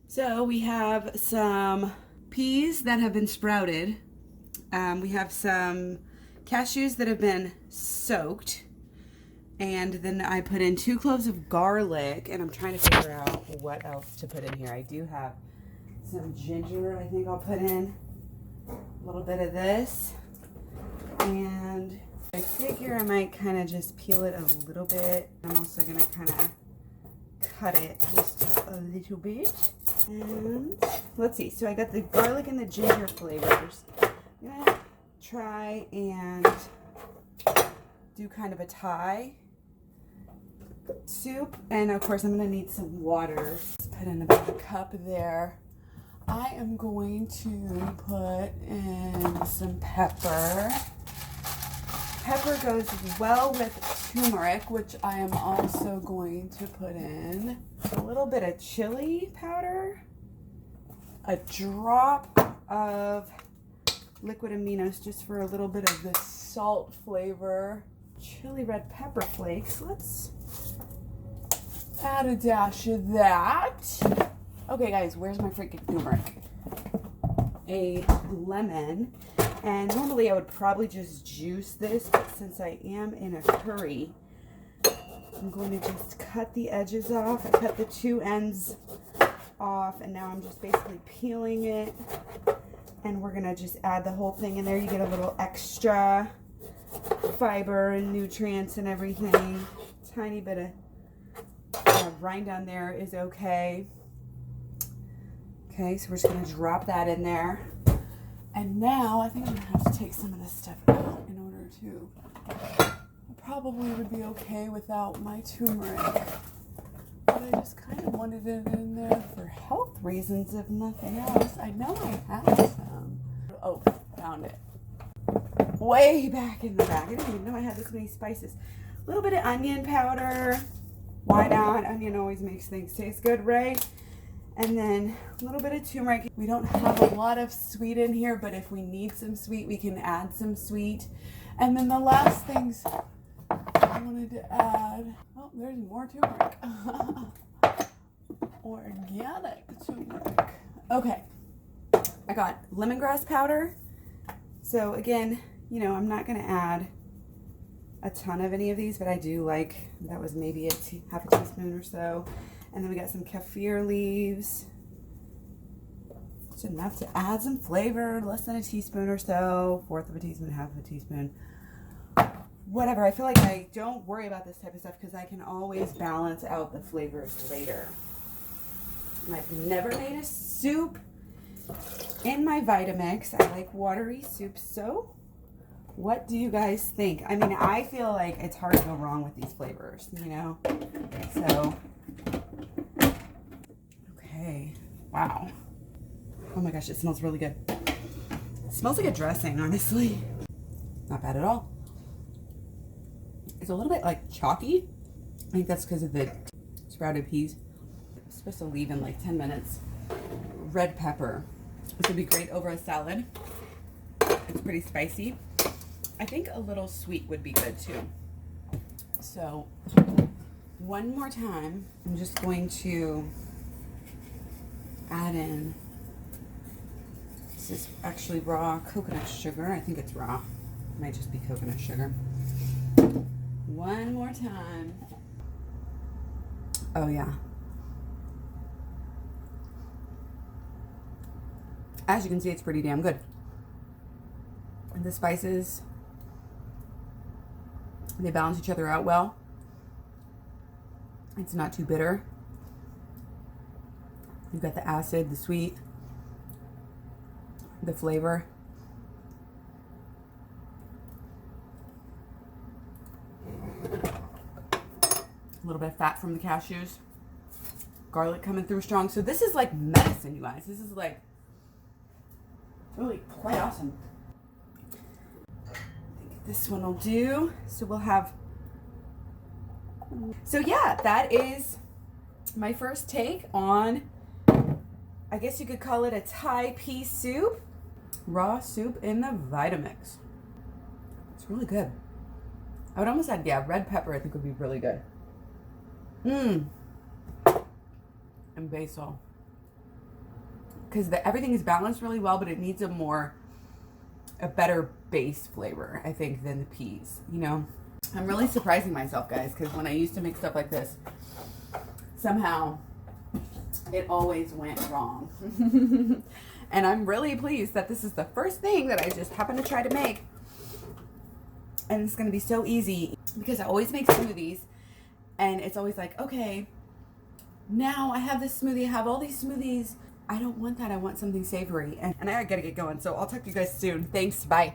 So we have some peas that have been sprouted. We have some cashews that have been soaked. And then I put in 2 cloves of garlic, and I'm trying to figure out what else to put in here. I do have some ginger I think I'll put in. A little bit of this. And I figure I might kind of just peel it a little bit. I'm also going to kind of cut it just a little bit. And let's see. So I got the garlic and the ginger flavors. I'm going to try and do kind of a Thai soup. And of course I'm going to need some water. Just put in about a cup there. I am going to put in some pepper. Pepper goes well with turmeric, which I am also going to put in a little bit of chili powder, a drop of liquid aminos just for a little bit of the salt flavor, chili red pepper flakes. Let's add a dash of that. Okay guys, where's my freaking turmeric? A lemon. And normally I would probably just juice this, but since I am in a hurry, I'm going to just cut the edges off. I cut the 2 ends off, and now I'm just basically peeling it. And we're going to just add the whole thing in there. You get a little extra fiber and nutrients and everything. Tiny bit of rind down there is okay. Okay, so we're just going to drop that in there. And now I think I'm going to have to take some of this stuff out in order to, I probably would be okay without my turmeric. But I just kind of wanted it in there for health reasons, if nothing else. I know I have some. Oh, found it. Way back in the back. I didn't even know I had this many spices. A little bit of onion powder. Why not? Onion always makes things taste good, right? And then a little bit of turmeric. We don't have a lot of sweet in here, but if we need some sweet, we can add some sweet. And then the last things I wanted to add, oh, there's more turmeric. Organic turmeric. Okay, I got lemongrass powder. So again, you know, I'm not gonna add a ton of any of these, but I do like, that was maybe half a teaspoon or so. And then we got some kaffir leaves. It's enough to add some flavor, less than a teaspoon or so, 1/4 of a teaspoon, 1/2 of a teaspoon. Whatever, I feel like I don't worry about this type of stuff because I can always balance out the flavors later. And I've never made a soup in my Vitamix. I like watery soups, so what do you guys think? I mean, I feel like it's hard to go wrong with these flavors, you know? So, okay, wow. Oh my gosh, it smells really good. It smells like a dressing, honestly. Not bad at all. It's a little bit like chalky. I think that's because of the sprouted peas. I'm supposed to leave in like 10 minutes. Red pepper. This would be great over a salad. It's pretty spicy. I think a little sweet would be good too. So, one more time, I'm just going to add in, this is actually raw coconut sugar. I think it's raw. It might just be coconut sugar. One more time. Oh yeah. As you can see, it's pretty damn good. And the spices, they balance each other out well. It's not too bitter. You've got the acid, the sweet, the flavor. A little bit of fat from the cashews. Garlic coming through strong. So this is like medicine, you guys. This is like really quite awesome. I think this one will do. So we'll have, so yeah, that is my first take on, I guess you could call it a Thai pea soup. Raw soup in the Vitamix. It's really good. I would almost add, yeah, red pepper I think would be really good. And basil. because everything is balanced really well, but it needs a better base flavor, I think, than the peas, you know? I'm really surprising myself, guys, because when I used to make stuff like this, somehow it always went wrong. And I'm really pleased that this is the first thing that I just happened to try to make. And it's going to be so easy because I always make smoothies and it's always like, okay, now I have this smoothie, I have all these smoothies. I don't want that. I want something savory. And I got to get going. So I'll talk to you guys soon. Thanks. Bye.